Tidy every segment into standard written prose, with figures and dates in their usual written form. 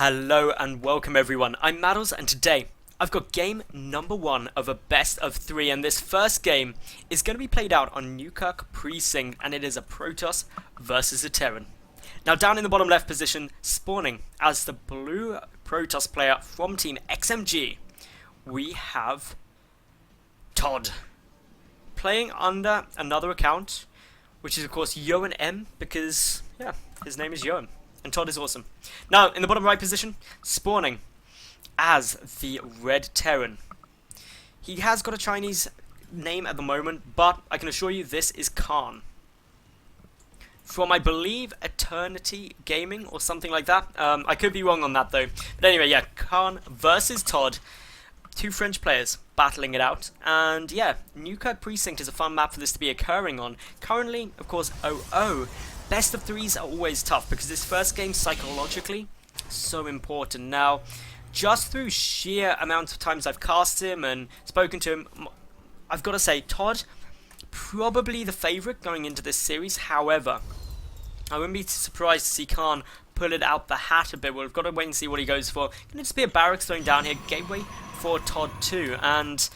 Hello and welcome everyone, I'm Madals and today I've got game number 1 of a best of 3 and this first game is going to be played out on Newkirk Precinct and it is a Protoss versus a Terran. Now down in the bottom left position, spawning as the blue Protoss player from team XMG, we have ToD. Playing under another account, which is of course Yoan M because, yeah, his name is Yoan. And ToD is awesome. Now, in the bottom right position, spawning as the Red Terran. He has got a Chinese name at the moment, but I can assure you this is cArn. From, I believe, Eternity Gaming or something like that. I could be wrong on that though. But anyway, yeah, cArn versus ToD. Two French players battling it out. And yeah, Newkirk Precinct is a fun map for this to be occurring on. Currently, of course, 0-0. Best of 3s are always tough because this first game psychologically so important. Now, just through sheer amount of times I've cast him and spoken to him, I've got to say ToD probably the favourite going into this series. However, I wouldn't be surprised to see cArn pull it out the hat a bit. We've got to wait and see what he goes for. Gonna just be a barracks thrown down here, gateway for ToD too, and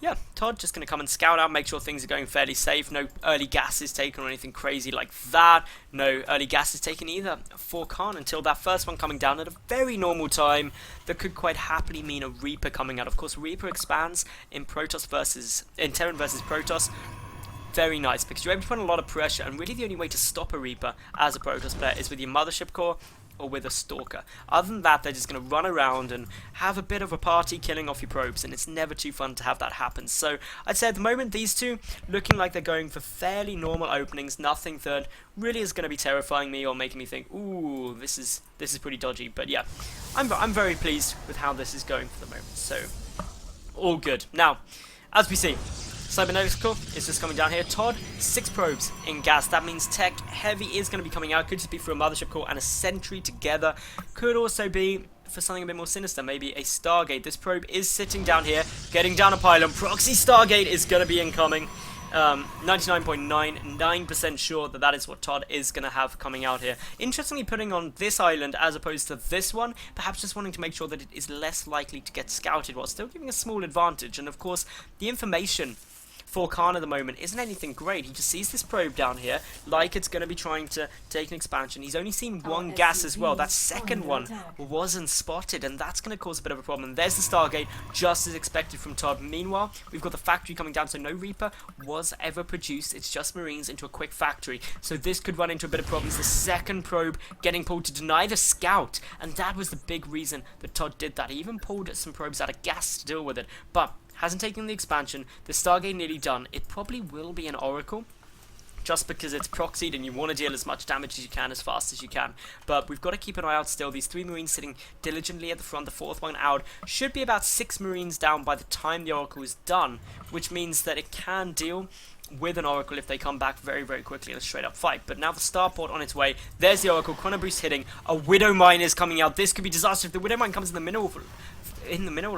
yeah, ToD just going to come and scout out, make sure things are going fairly safe. No early gases taken or anything crazy like that. No early gases taken either for cArn until that first one coming down at a very normal time. That could quite happily mean a Reaper coming out. Of course, Reaper expands in Terran versus Protoss. Very nice because you're able to put a lot of pressure, and really the only way to stop a Reaper as a Protoss player is with your Mothership Core or with a Stalker. Other than that, they're just going to run around and have a bit of a party killing off your probes, and it's never too fun to have that happen. So I'd say at the moment these two looking like they're going for fairly normal openings, nothing that really is going to be terrifying me or making me think, ooh, this is pretty dodgy. But yeah, I'm very pleased with how this is going for the moment, so all good. Now, as we see, Cybernetics Core is just coming down here. ToD, 6 probes in gas. That means Tech Heavy is going to be coming out. Could just be for a Mothership Core and a Sentry together. Could also be for something a bit more sinister, maybe a Stargate. This probe is sitting down here, getting down a pylon. Proxy Stargate is going to be incoming. 99.99% sure that that is what ToD is going to have coming out here. Interestingly, putting on this island as opposed to this one, perhaps just wanting to make sure that it is less likely to get scouted while still giving a small advantage. And of course, the information for cArn at the moment isn't anything great. He just sees this probe down here like it's going to be trying to take an expansion. He's only seen one gas as well. That second one wasn't spotted, and that's going to cause a bit of a problem. And there's the Stargate, just as expected from ToD. Meanwhile, we've got the factory coming down, so no Reaper was ever produced. It's just Marines into a quick factory. So this could run into a bit of problems. The second probe getting pulled to deny the scout, and that was the big reason that ToD did that. He even pulled some probes out of gas to deal with it, but hasn't taken the expansion. The Stargate nearly done. It probably will be an Oracle, just because it's proxied and you want to deal as much damage as you can as fast as you can. But we've got to keep an eye out still. These 3 Marines sitting diligently at the front. The 4th one out. Should be about 6 Marines down by the time the Oracle is done, which means that it can deal with an Oracle if they come back very, very quickly in a straight up fight. But now the Starport on its way. There's the Oracle. Chrono Boost hitting. A Widow Mine is coming out. This could be disaster if the Widow Mine comes in the mineral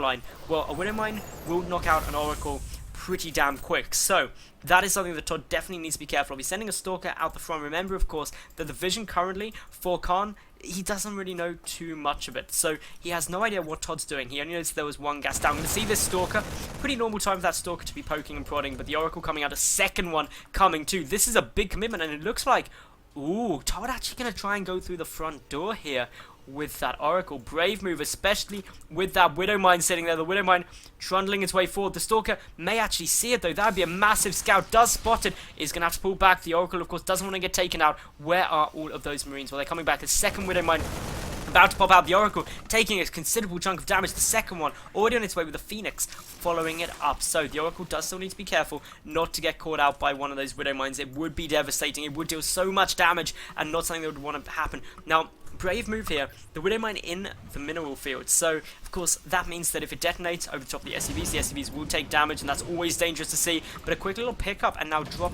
line. Well, a Widow Mine will knock out an Oracle pretty damn quick. So that is something that ToD definitely needs to be careful of. He's sending a Stalker out the front. Remember, of course, that the vision currently for cArn, he doesn't really know too much of it. So he has no idea what ToD's doing. He only knows there was one gas down. I'm going to see this Stalker. Pretty normal time for that Stalker to be poking and prodding, but the Oracle coming out, a second one coming too. This is a big commitment, and it looks like, ooh, ToD actually going to try and go through the front door here with that Oracle. Brave move, especially with that Widow Mine sitting there. The Widow Mine trundling its way forward. The Stalker may actually see it though. That would be a massive scout. Does spot it. Is going to have to pull back. The Oracle, of course, doesn't want to get taken out. Where are all of those Marines? Well, they're coming back. A second Widow Mine about to pop out. The Oracle taking a considerable chunk of damage. The second one already on its way with the Phoenix following it up. So the Oracle does still need to be careful not to get caught out by one of those Widow Mines. It would be devastating. It would deal so much damage and not something that would want to happen. Now, brave move here. The Widow Mine in the mineral field. So, of course, that means that if it detonates over the top of the SCVs will take damage, and that's always dangerous to see. But a quick little pickup and now drop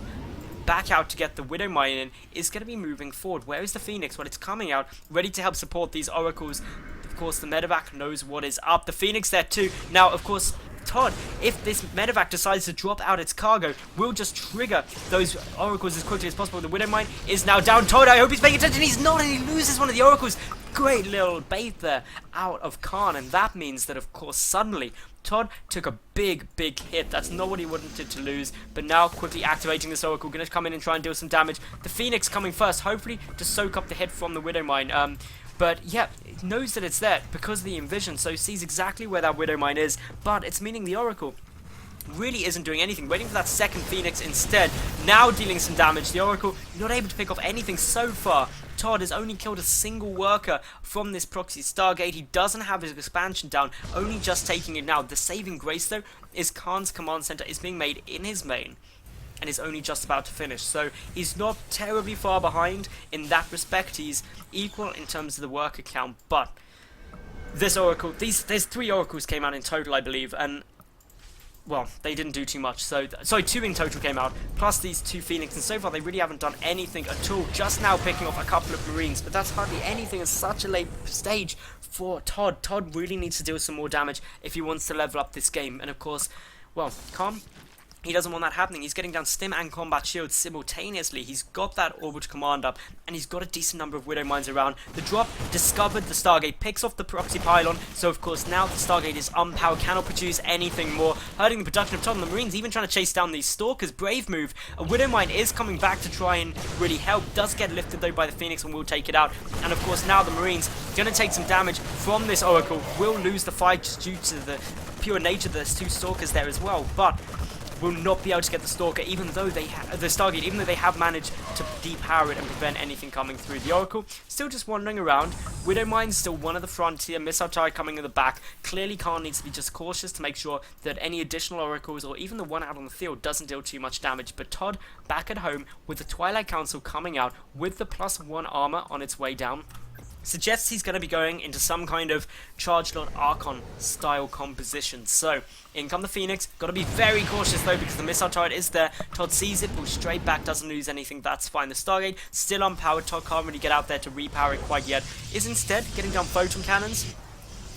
back out to get the Widow Mine in is going to be moving forward. Where is the Phoenix? Well, it's coming out, ready to help support these Oracles. Of course, the Medevac knows what is up. The Phoenix there too. Now, of course, ToD, if this medevac decides to drop out its cargo, will just trigger those oracles as quickly as possible. The Widow Mine is now down. ToD, I hope he's paying attention. He's not, and he loses one of the oracles. great little bait there out of cArn, and that means that, of course, suddenly ToD took a big hit. That's not what he wanted to lose, but now quickly activating this Oracle, gonna come in and try and deal some damage. The Phoenix coming first, hopefully to soak up the hit from the Widowmine. But yeah, it knows that it's there because of the Envision, so sees exactly where that Widowmine is, but it's meaning the Oracle really isn't doing anything, waiting for that second Phoenix instead, now dealing some damage. The Oracle not able to pick off anything so far. ToD has only killed a single worker from this proxy Stargate. He doesn't have his expansion down, only just taking it now. The saving grace though is cArn's command center is being made in his main and is only just about to finish, so he's not terribly far behind in that respect. He's equal in terms of the worker count, but this Oracle, there's 3 Oracles came out in total, I believe, and well, they didn't do too much, so, sorry, 2 in total came out, plus these 2 Phoenix, and so far they really haven't done anything at all, just now picking off a couple of Marines, but that's hardly anything at such a late stage for ToD. ToD really needs to deal some more damage if he wants to level up this game, and of course, well, cArn, he doesn't want that happening. He's getting down Stim and Combat Shield simultaneously. He's got that Orbital Command up, and he's got a decent number of Widow Mines around. The drop discovered the Stargate, picks off the Proxy Pylon, so of course now the Stargate is unpowered, cannot produce anything more, hurting the production of ToD. The Marines even trying to chase down these Stalkers. Brave move. A Widow Mine is coming back to try and really help. Does get lifted though by the Phoenix and will take it out. And of course now the Marines going to take some damage from this Oracle. Will lose the fight just due to the pure nature of there's 2 Stalkers there as well, but will not be able to get the Stalker, even though the Stargate, even though they have managed to depower it and prevent anything coming through. The Oracle still just wandering around. Widow Mine still one of the frontier. Missile turret coming in the back. Clearly, cArn needs to be just cautious to make sure that any additional Oracles or even the one out on the field doesn't deal too much damage. But ToD back at home with the Twilight Council coming out with the +1 armor on its way down, suggests he's going to be going into some kind of Charge Lord Archon style composition. So, in come the Phoenix. Got to be very cautious though because the missile turret is there. ToD sees it, pulls straight back, doesn't lose anything, that's fine. The Stargate still unpowered. ToD can't really get out there to repower it quite yet. Is instead getting down photon cannons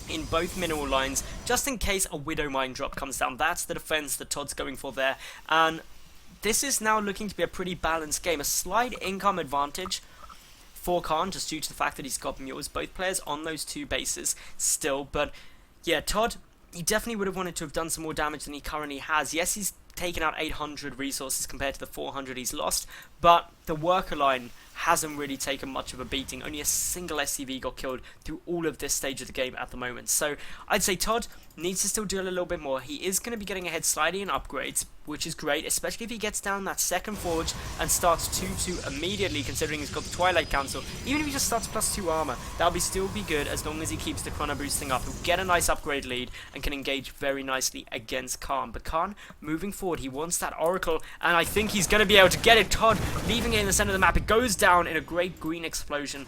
in both mineral lines, just in case a Widow Mine drop comes down. That's the defense that ToD's going for there. And this is now looking to be a pretty balanced game. A slight income advantage for cArn, just due to the fact that he's got mules, both players on those 2 bases still. But yeah, ToD, he definitely would have wanted to have done some more damage than he currently has. Yes, he's taken out 800 resources compared to the 400 he's lost, but the worker line hasn't really taken much of a beating. Only a single SCV got killed through all of this stage of the game at the moment. So I'd say ToD needs to still do a little bit more. He is going to be getting ahead slightly in upgrades, which is great, especially if he gets down that second forge and starts 2-2 immediately, considering he's got the Twilight Council. Even if he just starts +2 armor, that'll still be good as long as he keeps the chrono boosting up. He'll get a nice upgrade lead and can engage very nicely against cArn. But cArn, moving forward, he wants that Oracle, and I think he's going to be able to get it. ToD leaving it in the center of the map. It goes down in a great green explosion.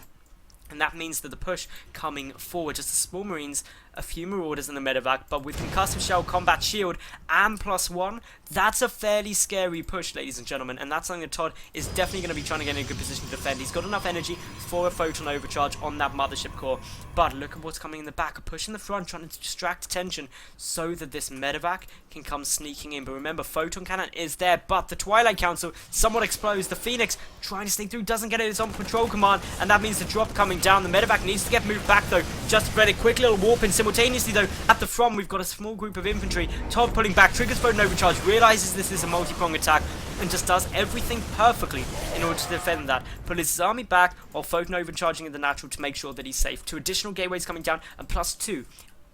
And that means that the push coming forward, just the small Marines, a few Marauders in the medevac, but with Concussive Shell, Combat Shield, and +1, that's a fairly scary push, ladies and gentlemen, and that's something that ToD is definitely going to be trying to get in a good position to defend. He's got enough energy for a Photon Overcharge on that Mothership core, but look at what's coming in the back, a push in the front, trying to distract attention so that this medevac can come sneaking in. But remember, Photon Cannon is there, but the Twilight Council somewhat explodes. The Phoenix trying to sneak through, doesn't get it, it's on patrol command, and that means the drop coming down. The medevac needs to get moved back though, just to prevent a quick little warp in. Simultaneously though, at the front we've got a small group of infantry. ToD pulling back, triggers Photon Overcharge, realizes this is a multi-prong attack, and just does everything perfectly in order to defend that. Pulls his army back while Photon Overcharging in the natural to make sure that he's safe. 2 additional gateways coming down, and +2.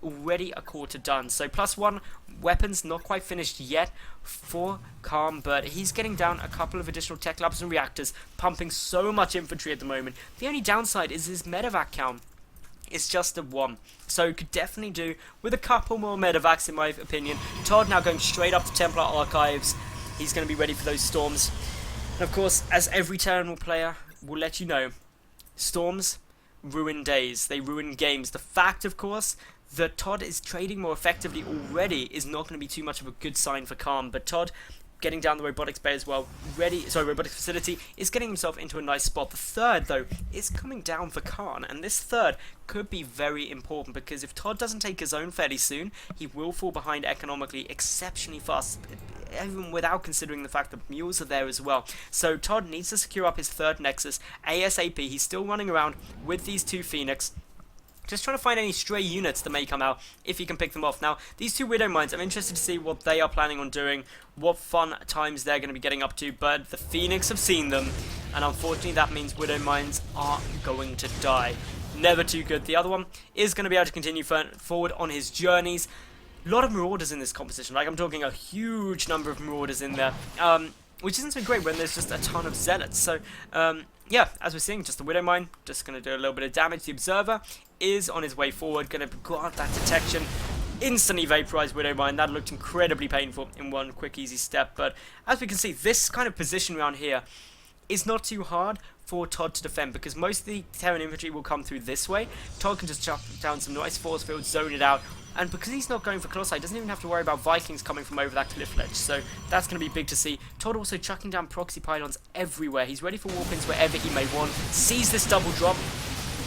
Already a quarter done. So +1 weapons not quite finished yet for cArn, but he's getting down a couple of additional tech labs and reactors, pumping so much infantry at the moment. The only downside is his medevac count. It's just a 1, so could definitely do with a couple more medevacs in my opinion. ToD now going straight up to Templar Archives. He's going to be ready for those storms. And of course, as every Terranal player will let you know, storms ruin days, they ruin games. The fact, of course, that ToD is trading more effectively already is not going to be too much of a good sign for cArn, but ToD getting down the robotics bay as well, robotics facility, is getting himself into a nice spot. The third, though, is coming down for cArn, and this third could be very important, because if ToD doesn't take his own fairly soon, he will fall behind economically exceptionally fast, even without considering the fact that mules are there as well. So ToD needs to secure up his third Nexus ASAP. He's still running around with these 2 Phoenix. Just trying to find any stray units that may come out, if he can pick them off. Now, these two Widow Mines, I'm interested to see what they are planning on doing, what fun times they're going to be getting up to, but the Phoenix have seen them, and unfortunately that means Widow Mines are going to die. Never too good. The other one is going to be able to continue forward on his journeys. A lot of Marauders in this composition, like I'm talking a huge number of Marauders in there, which isn't so great when there's just a ton of Zealots. So, yeah, as we're seeing, just the Widow Mine, just going to do a little bit of damage. The Observer is on his way forward, going to grant that detection, instantly vaporize Widow Mine. That looked incredibly painful in one quick, easy step. But as we can see, this kind of position around here is not too hard for ToD to defend, because most of the Terran infantry will come through this way. ToD can just chop down some nice force fields, zone it out, and because he's not going for Colossi, he doesn't even have to worry about Vikings coming from over that cliff ledge, so that's going to be big to see. ToD also chucking down proxy pylons everywhere. He's ready for warpins wherever he may want. Sees this double drop.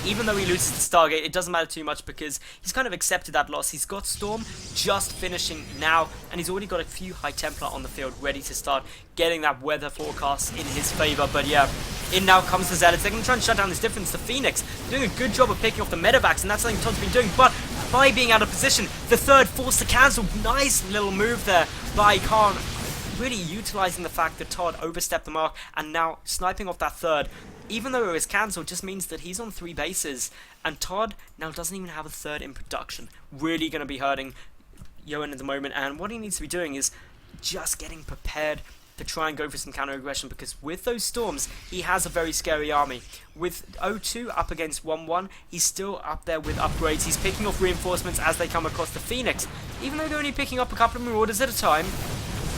Even though he loses the Stargate, it doesn't matter too much because he's kind of accepted that loss. He's got Storm just finishing now, and he's already got a few High Templar on the field ready to start getting that weather forecast in his favor. But yeah, in now comes the Zealots. They're going to try and shut down this difference. The Phoenix doing a good job of picking off the medevacs, and that's something ToD's been doing. But by being out of position, the third forced to cancel. Nice little move there by cArn, really utilizing the fact that ToD overstepped the mark and now sniping off that third. Even though it was cancelled, just means that he's on 3 bases, and ToD now doesn't even have a third in production. Really going to be hurting Yoan at the moment, and what he needs to be doing is just getting prepared to try and go for some counter-aggression, because with those storms, he has a very scary army. With 0-2 up against 1-1, he's still up there with upgrades. He's picking off reinforcements as they come across the Phoenix. Even though they're only picking up a couple of Marauders at a time,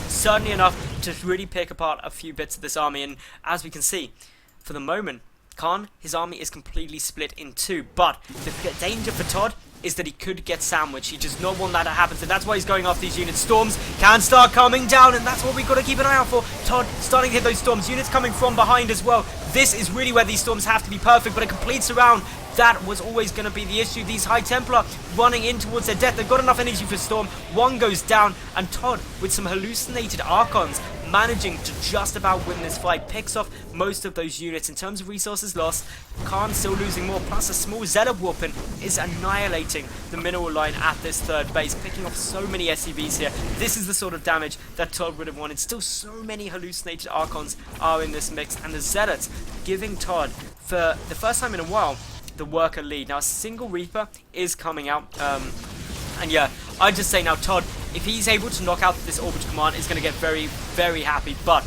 certainly enough to really pick apart a few bits of this army, and as we can see, for the moment, cArn, his army is completely split in 2, but the danger for ToD is that he could get sandwiched. He does not want that to happen, so that's why he's going after these units. Storms can start coming down, and that's what we've got to keep an eye out for. ToD starting to hit those storms. Units coming from behind as well. This is really where these storms have to be perfect, but a complete surround, that was always going to be the issue. These High Templar running in towards their death. They've got enough energy for Storm. One goes down, and ToD, with some hallucinated Archons, managing to just about win this fight. Picks off most of those units. In terms of resources lost, cArn still losing more, plus a small Zealot weapon is annihilating the mineral line at this third base, picking off so many SCVs here. This is the sort of damage that ToD would have wanted. Still so many hallucinated Archons are in this mix, and the Zealots giving ToD, for the first time in a while, the worker lead. Now a single Reaper is coming out, and yeah, I'd just say now ToD, if he's able to knock out this orbital command, is going to get very, very happy. But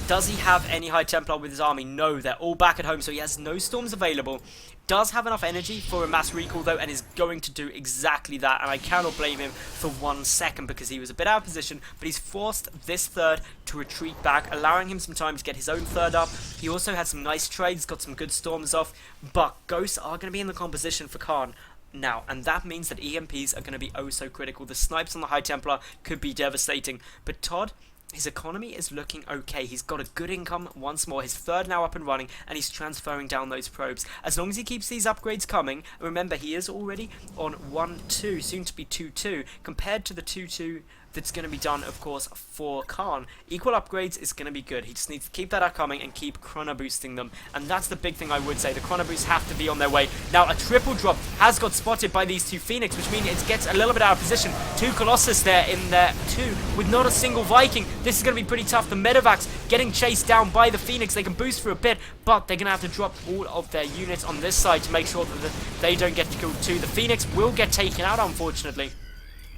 does he have any High Templar with his army? No, they're all back at home, so he has no storms available. Does have enough energy for a mass recall though, and is going to do exactly that, and I cannot blame him for 1 second, because he was a bit out of position, but he's forced this third to retreat back, allowing him some time to get his own third up. He also had some nice trades, got some good storms off, but Ghosts are going to be in the composition for cArn now, and that means that EMPs are going to be oh so critical. The snipes on the High Templar could be devastating, but ToD, his economy is looking okay. He's got a good income once more. His third now up and running, and he's transferring down those probes. As long as he keeps these upgrades coming, remember he is already on 1-2, soon to be 2-2, compared to the 2-2 that's going to be done, of course, for cArn. Equal upgrades is going to be good. He just needs to keep that up coming and keep chrono boosting them. And that's the big thing I would say. The chrono boosts have to be on their way. Now, a triple drop has got spotted by these 2 Phoenix, which means it gets a little bit out of position. 2 Colossus there in there, 2, with not a single Viking. This is going to be pretty tough. The medevacs getting chased down by the Phoenix. They can boost for a bit, but they're going to have to drop all of their units on this side to make sure that they don't get killed too. The Phoenix will get taken out, unfortunately,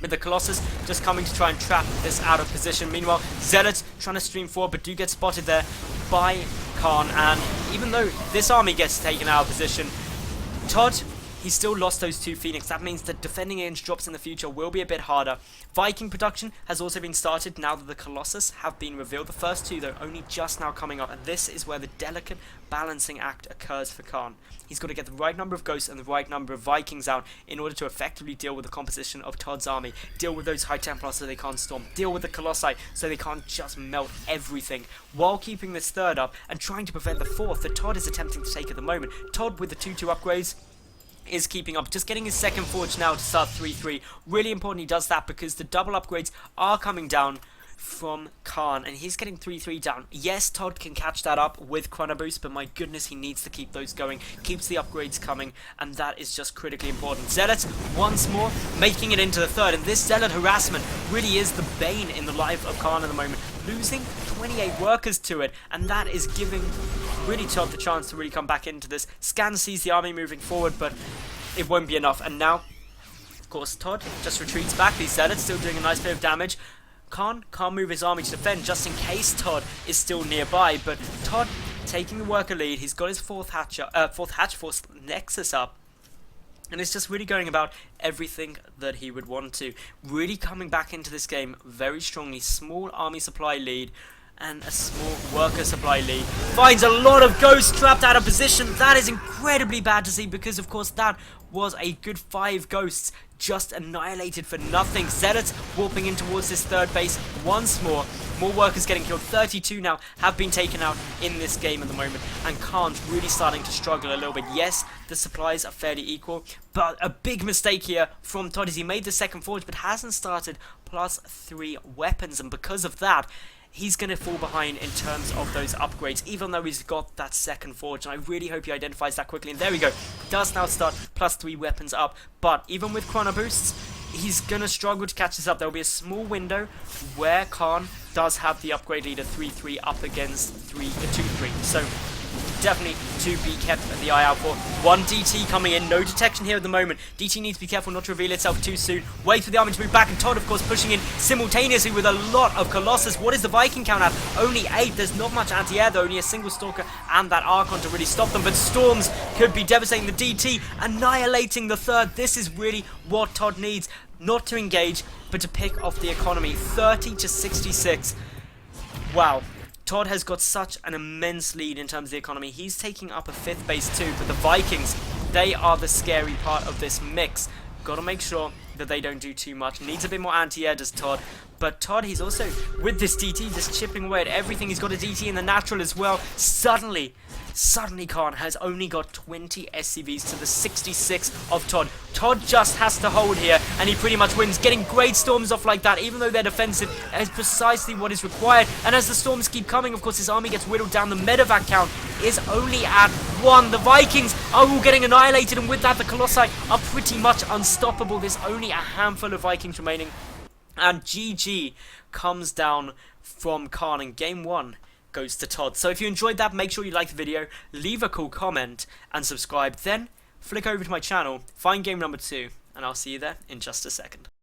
with the Colossus just coming to try and trap this out of position. Meanwhile, Zealots trying to stream forward, but do get spotted there by cArn, and even though this army gets taken out of position, ToD, he still lost those 2 Phoenix. That means that defending against drops in the future will be a bit harder. Viking production has also been started now that the Colossus have been revealed. The first 2, though, only just now coming up, and this is where the delicate balancing act occurs for cArn. He's got to get the right number of Ghosts and the right number of Vikings out in order to effectively deal with the composition of ToD's army, deal with those High Templars so they can't storm, deal with the Colossi so they can't just melt everything, while keeping this third up and trying to prevent the fourth that ToD is attempting to take at the moment. ToD with the 2-2 upgrades is keeping up, just getting his second forge now to start 3-3. Really important he does that, because the double upgrades are coming down from cArn, and he's getting 3-3 down. Yes, ToD can catch that up with Chrono Boost, but my goodness, he needs to keep those going, keeps the upgrades coming, and that is just critically important. Zealot, once more, making it into the third, and this Zealot harassment really is the bane in the life of cArn at the moment, losing 28 workers to it, and that is giving really ToD the chance to really come back into this. Scan sees the army moving forward, but it won't be enough, and now, of course, ToD just retreats back. These Zealots still doing a nice bit of damage. cArn can't move his army to defend just in case ToD is still nearby, but ToD taking the worker lead. He's got his fourth Nexus up, and it's just really going about everything that he would want to. Really coming back into this game very strongly. Small army supply lead and a small worker supply lead. Finds a lot of ghosts trapped out of position. That is incredibly bad to see because, of course, that was a good 5 ghosts just annihilated for nothing. Zealots warping in towards this third base once more. More workers getting killed. 32 now have been taken out in this game at the moment, and cArn's really starting to struggle a little bit. Yes, the supplies are fairly equal, but a big mistake here from ToD is he made the second forge but hasn't started +3 weapons, and because of that, he's going to fall behind in terms of those upgrades, even though he's got that second forge, and I really hope he identifies that quickly. And there we go, does now start +3 weapons up, but even with Chrono Boosts, he's going to struggle to catch this up. There will be a small window where cArn does have the upgrade leader 3-3 up against 2-3, so definitely to be kept the eye out for. One DT coming in, no detection here at the moment. DT needs to be careful not to reveal itself too soon. Wait for the army to move back, and ToD, of course, pushing in simultaneously with a lot of Colossus. What is the Viking count at? Only 8. There's not much anti-air, though. Only a single Stalker and that Archon to really stop them, but Storms could be devastating the DT, annihilating the third. This is really what ToD needs. Not to engage, but to pick off the economy. 30-66. Wow. ToD has got such an immense lead in terms of the economy. He's taking up a 5th base too, but the Vikings, they are the scary part of this mix. Got to make sure that they don't do too much. Needs a bit more anti-air, does ToD. But ToD, he's also, with this DT, just chipping away at everything. He's got a DT in the natural as well. Suddenly cArn has only got 20 SCVs to the 66 of ToD. ToD just has to hold here, and he pretty much wins. Getting great storms off like that, even though they're defensive, is precisely what is required. And as the storms keep coming, of course, his army gets whittled down. The medevac count is only at 1. The Vikings are all getting annihilated, and with that, the Colossi are pretty much unstoppable. There's only a handful of Vikings remaining. And GG comes down from cArn, and game 1 goes to ToD. So if you enjoyed that, make sure you like the video, leave a cool comment, and subscribe. Then flick over to my channel, find game number 2, and I'll see you there in just a second.